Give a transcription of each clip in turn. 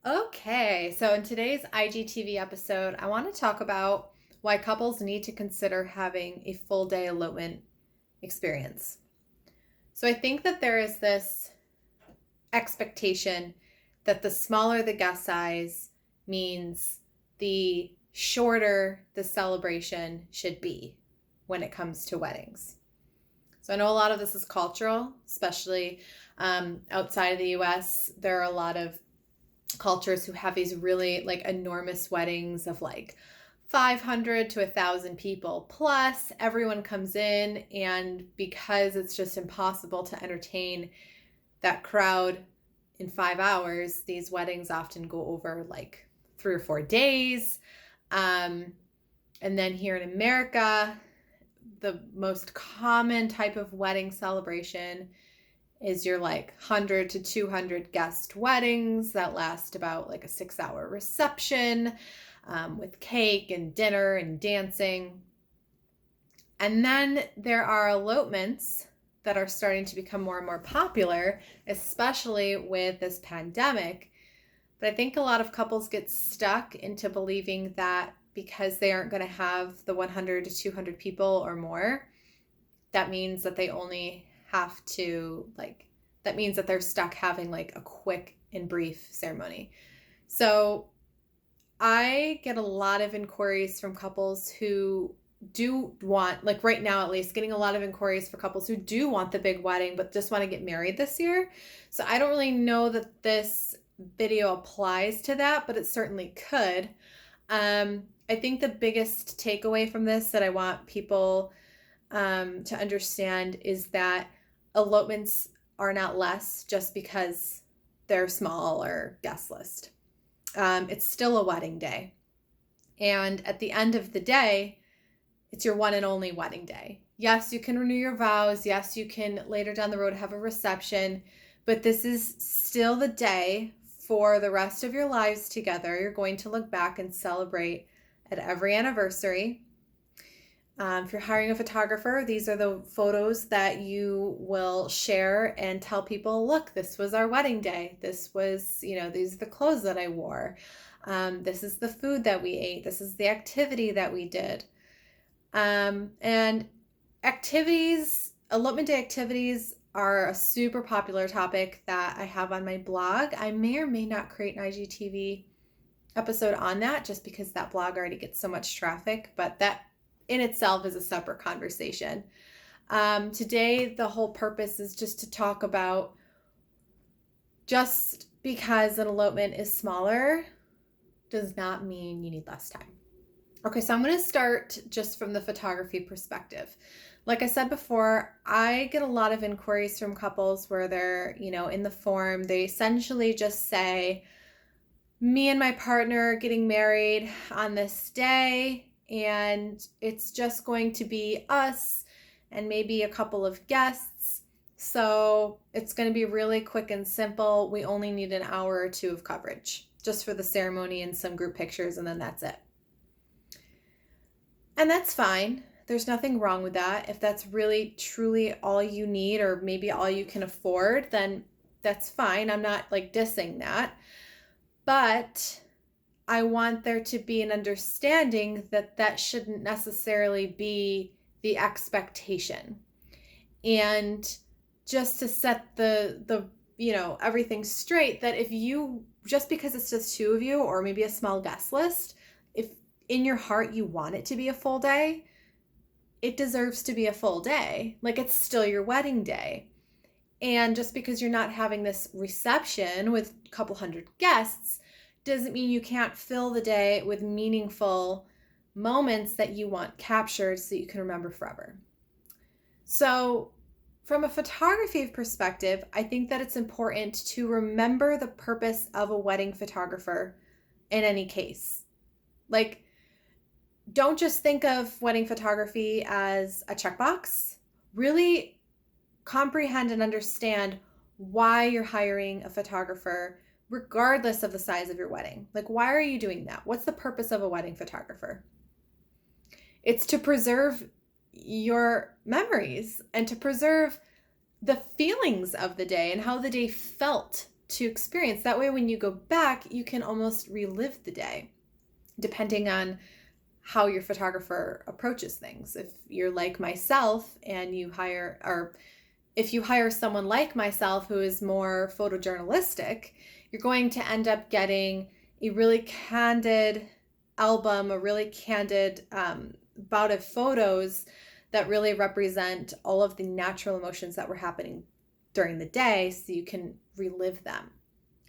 Okay, so in today's IGTV episode, I want to talk about why couples need to consider having a full day elopement experience. So I think that there is this expectation that the smaller the guest size means the shorter the celebration should be when it comes to weddings. So I know a lot of this is cultural, especially outside of the US. There are a lot of cultures who have these really like enormous weddings of like 500 to 1,000 people plus everyone comes in, and because it's just impossible to entertain that crowd in 5 hours, these weddings often go over like 3 or 4 days. And then here in America, the most common type of wedding celebration is your like 100 to 200 guest weddings that last about like a 6-hour reception with cake and dinner and dancing. And then there are elopements that are starting to become more and more popular, especially with this pandemic. But I think a lot of couples get stuck into believing that because they aren't going to have the 100 to 200 people or more, that means that they only have to that means that they're stuck having like a quick and brief ceremony. So I get a lot of inquiries from couples who do want, like right now at least, getting a lot of inquiries for couples who do want the big wedding but just want to get married this year. So I don't really know that this video applies to that, but it certainly could. I think the biggest takeaway from this that I want people to understand is that elopements are not less just because they're small or guest list. It's still a wedding day. And at the end of the day, it's your one and only wedding day. Yes, you can renew your vows. Yes, you can later down the road have a reception, but this is still the day for the rest of your lives together. You're going to look back and celebrate at every anniversary. If you're hiring a photographer, these are the photos that you will share and tell people, look, this was our wedding day. This was, these are the clothes that I wore. This is the food that we ate. This is the activity that we did. And elopement day activities are a super popular topic that I have on my blog. I may or may not create an IGTV episode on that just because that blog already gets so much traffic, but that in itself is a separate conversation. Today, the whole purpose is just to talk about just because an elopement is smaller does not mean you need less time. Okay, so I'm going to start just from the photography perspective. Like I said before, I get a lot of inquiries from couples where they're, in the form, they essentially just say, me and my partner are getting married on this day, and it's just going to be us and maybe a couple of guests. So it's going to be really quick and simple. We only need an hour or two of coverage just for the ceremony and some group pictures, and then that's it. And that's fine. There's nothing wrong with that. If that's really, truly all you need or maybe all you can afford, then that's fine. I'm not like dissing that. But I want there to be an understanding that that shouldn't necessarily be the expectation. And just to set the everything straight, that if you, just because it's just two of you or maybe a small guest list, if in your heart you want it to be a full day, it deserves to be a full day. Like, it's still your wedding day. And just because you're not having this reception with a couple hundred guests doesn't mean you can't fill the day with meaningful moments that you want captured so you can remember forever. So from a photography perspective, I think that it's important to remember the purpose of a wedding photographer in any case. Like, don't just think of wedding photography as a checkbox. Really comprehend and understand why you're hiring a photographer regardless of the size of your wedding. Like, why are you doing that? What's the purpose of a wedding photographer? It's to preserve your memories and to preserve the feelings of the day and how the day felt to experience. That way, when you go back, you can almost relive the day, depending on how your photographer approaches things. If you're like myself and you hire, or if you hire someone like myself who is more photojournalistic, you're going to end up getting a really candid album, a really candid bout of photos that really represent all of the natural emotions that were happening during the day, so you can relive them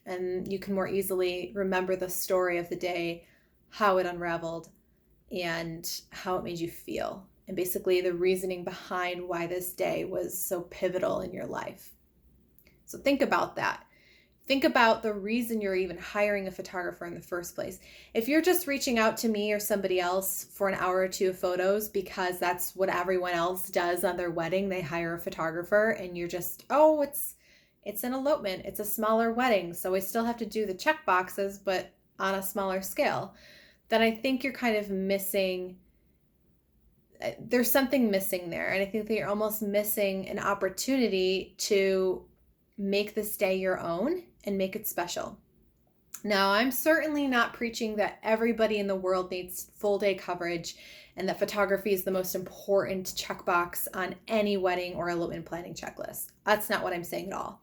and you can more easily remember the story of the day, how it unraveled, and how it made you feel, and basically the reasoning behind why this day was so pivotal in your life. So think about that. Think about the reason you're even hiring a photographer in the first place. If you're just reaching out to me or somebody else for an hour or two of photos because that's what everyone else does on their wedding, they hire a photographer, and you're just, oh, it's an elopement, it's a smaller wedding, so we still have to do the check boxes, but on a smaller scale, then I think you're kind of missing, there's something missing there. And I think that you're almost missing an opportunity to make this day your own and make it special. Now, I'm certainly not preaching that everybody in the world needs full day coverage and that photography is the most important checkbox on any wedding or elopement planning checklist. That's not what I'm saying at all.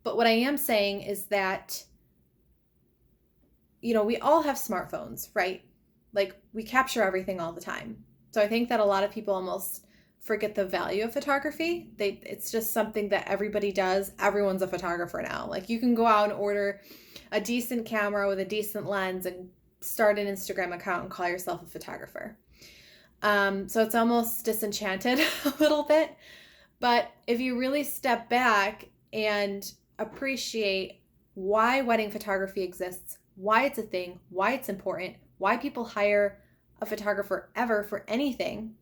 But what I am saying is that, we all have smartphones, right? Like, we capture everything all the time. So I think that a lot of people almost forget the value of photography. It's just something that everybody does. Everyone's a photographer now. Like, you can go out and order a decent camera with a decent lens and start an Instagram account and call yourself a photographer. So it's almost disenchanted a little bit. But if you really step back and appreciate why wedding photography exists, why it's a thing, why it's important, why people hire a photographer ever for anything,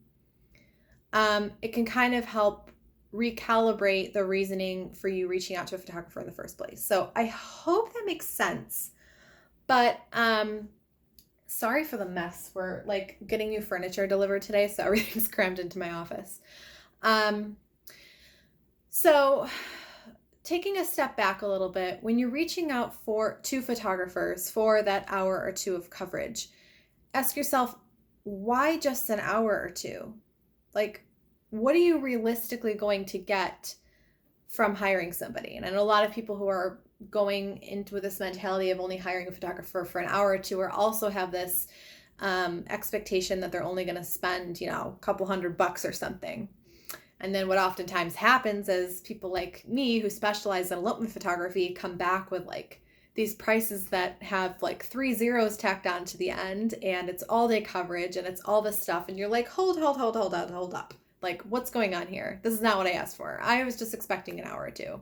it can kind of help recalibrate the reasoning for you reaching out to a photographer in the first place. So I hope that makes sense. But sorry for the mess. We're like getting new furniture delivered today, so everything's crammed into my office. So taking a step back a little bit, when you're reaching out to photographers for that hour or two of coverage, ask yourself, why just an hour or two? Like, what are you realistically going to get from hiring somebody? And I know a lot of people who are going into this mentality of only hiring a photographer for an hour or two, or also have this expectation that they're only going to spend, a couple $100 or something. And then what oftentimes happens is people like me who specialize in elopement photography come back with like these prices that have like 3 zeros tacked on to the end, and it's all day coverage and it's all this stuff. And you're like, hold up. Like, what's going on here? This is not what I asked for. I was just expecting an hour or two.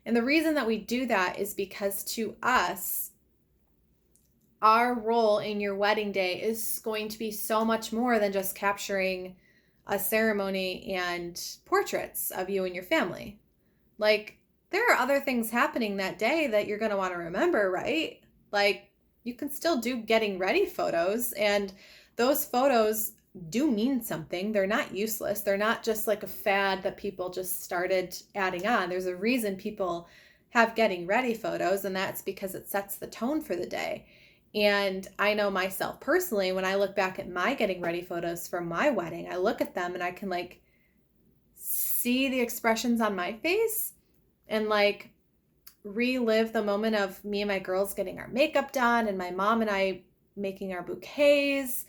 And the reason that we do that is because to us, our role in your wedding day is going to be so much more than just capturing a ceremony and portraits of you and your family. Like, there are other things happening that day that you're going to want to remember, right? Like, you can still do getting ready photos, and those photos do mean something. They're not useless. They're not just like a fad that people just started adding on. There's a reason people have getting ready photos, and that's because it sets the tone for the day. And I know myself personally, when I look back at my getting ready photos from my wedding, I look at them and I can like see the expressions on my face and like relive the moment of me and my girls getting our makeup done and my mom and I making our bouquets,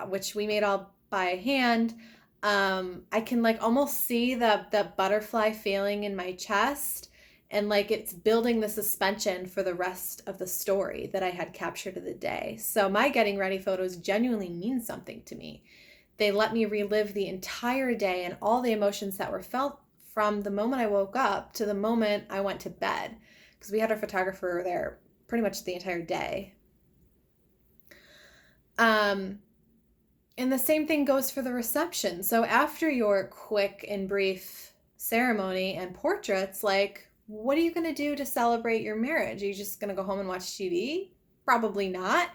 which we made all by hand. I can like almost see the butterfly feeling in my chest, and like it's building the suspension for the rest of the story that I had captured of the day. So my getting ready photos genuinely mean something to me. They let me relive the entire day and all the emotions that were felt from the moment I woke up to the moment I went to bed, because we had our photographer there pretty much the entire day. And the same thing goes for the reception. So after your quick and brief ceremony and portraits, like, what are you going to do to celebrate your marriage? Are you just going to go home and watch TV? Probably not.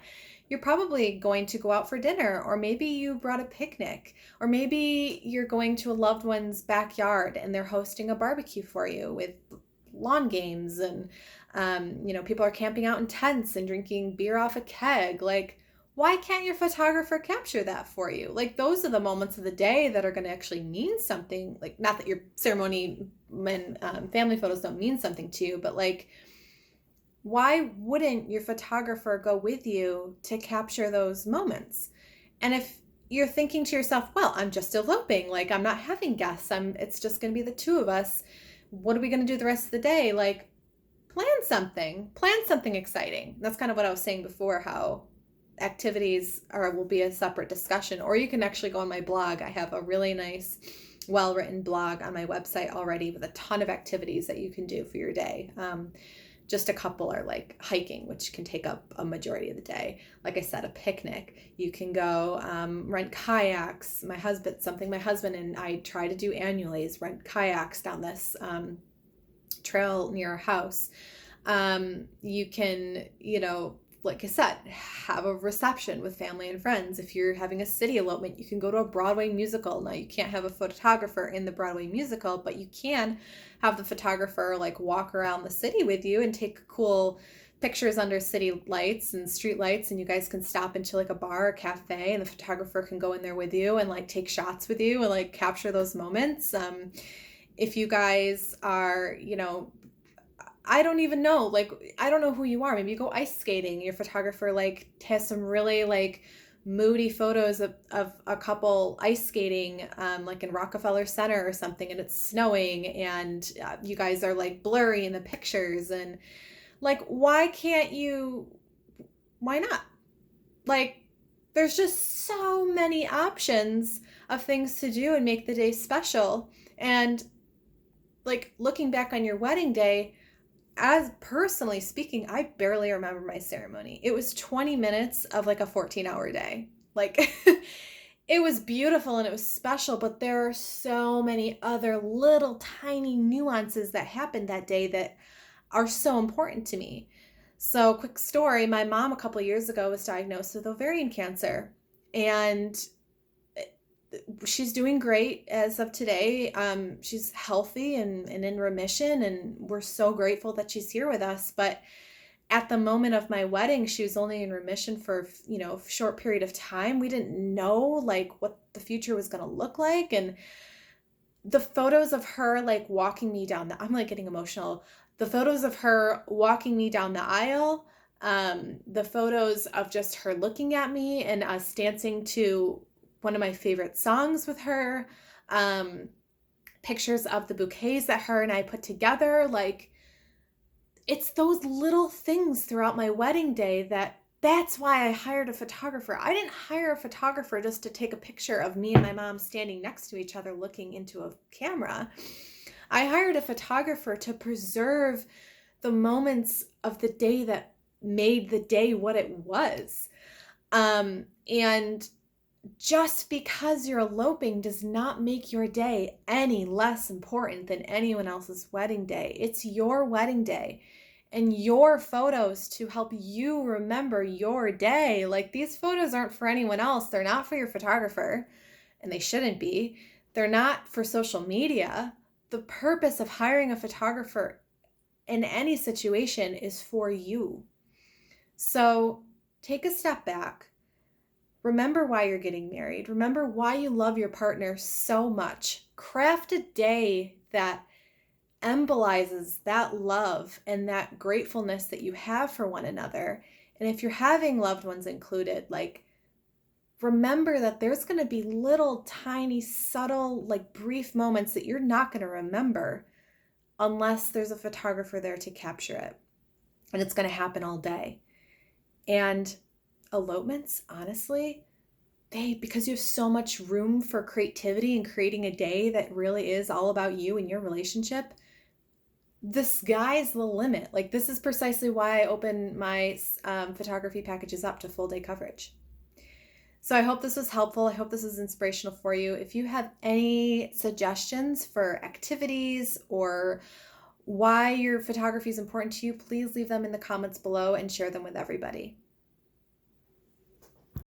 You're probably going to go out for dinner, or maybe you brought a picnic, or maybe you're going to a loved one's backyard and they're hosting a barbecue for you with lawn games and People are camping out in tents and drinking beer off a keg. Like, why can't your photographer capture that for you? Like, those are the moments of the day that are going to actually mean something. Like, not that your ceremony and family photos don't mean something to you, but like, why wouldn't your photographer go with you to capture those moments? And if you're thinking to yourself, well, I'm just eloping, like I'm not having guests, it's just going to be the two of us. What are we going to do the rest of the day? Like, plan something exciting. That's kind of what I was saying before, how activities will be a separate discussion, or you can actually go on my blog. I have a really nice, well-written blog on my website already with a ton of activities that you can do for your day. Just a couple are like hiking, which can take up a majority of the day. Like I said, a picnic. You can go rent kayaks. My husband and I try to do annually is rent kayaks down this trail near our house. You can, like I said, have a reception with family and friends. If you're having a city elopement, you can go to a Broadway musical. Now, you can't have a photographer in the Broadway musical, but you can have the photographer like walk around the city with you and take cool pictures under city lights and street lights, and you guys can stop into like a bar or cafe, and the photographer can go in there with you and like take shots with you and like capture those moments. If you guys are, I don't even know, like, I don't know who you are. Maybe you go ice skating. Your photographer like has some really like moody photos of a couple ice skating, like in Rockefeller Center or something, and it's snowing, and you guys are like blurry in the pictures, and like, why not? Like, there's just so many options of things to do and make the day special. And like, looking back on your wedding day, as personally speaking, I barely remember my ceremony. It was 20 minutes of like a 14-hour day. Like, it was beautiful and it was special, but there are so many other little tiny nuances that happened that day that are so important to me. So, quick story, my mom a couple of years ago was diagnosed with ovarian cancer, and she's doing great as of today. She's healthy and in remission, and we're so grateful that she's here with us. But at the moment of my wedding, she was only in remission for, a short period of time. We didn't know like what the future was going to look like. And the photos of her like walking me down I'm like getting emotional. The photos of her walking me down the aisle, the photos of just her looking at me and us dancing to one of my favorite songs with her, pictures of the bouquets that her and I put together. Like, it's those little things throughout my wedding day that's why I hired a photographer. I didn't hire a photographer just to take a picture of me and my mom standing next to each other looking into a camera. I hired a photographer to preserve the moments of the day that made the day what it was. And just because you're eloping does not make your day any less important than anyone else's wedding day. It's your wedding day and your photos to help you remember your day. Like, these photos aren't for anyone else. They're not for your photographer, and they shouldn't be. They're not for social media. The purpose of hiring a photographer in any situation is for you. So take a step back. Remember why you're getting married. Remember why you love your partner so much. Craft a day that embolizes that love and that gratefulness that you have for one another. And if you're having loved ones included, like, remember that there's going to be little tiny subtle like brief moments that you're not going to remember unless there's a photographer there to capture it. And it's going to happen all day. And elopements, honestly, because you have so much room for creativity and creating a day that really is all about you and your relationship, the sky's the limit. Like, this is precisely why I open my photography packages up to full day coverage. So I hope this was helpful. I hope this is inspirational for you. If you have any suggestions for activities or why your photography is important to you, please leave them in the comments below and share them with everybody.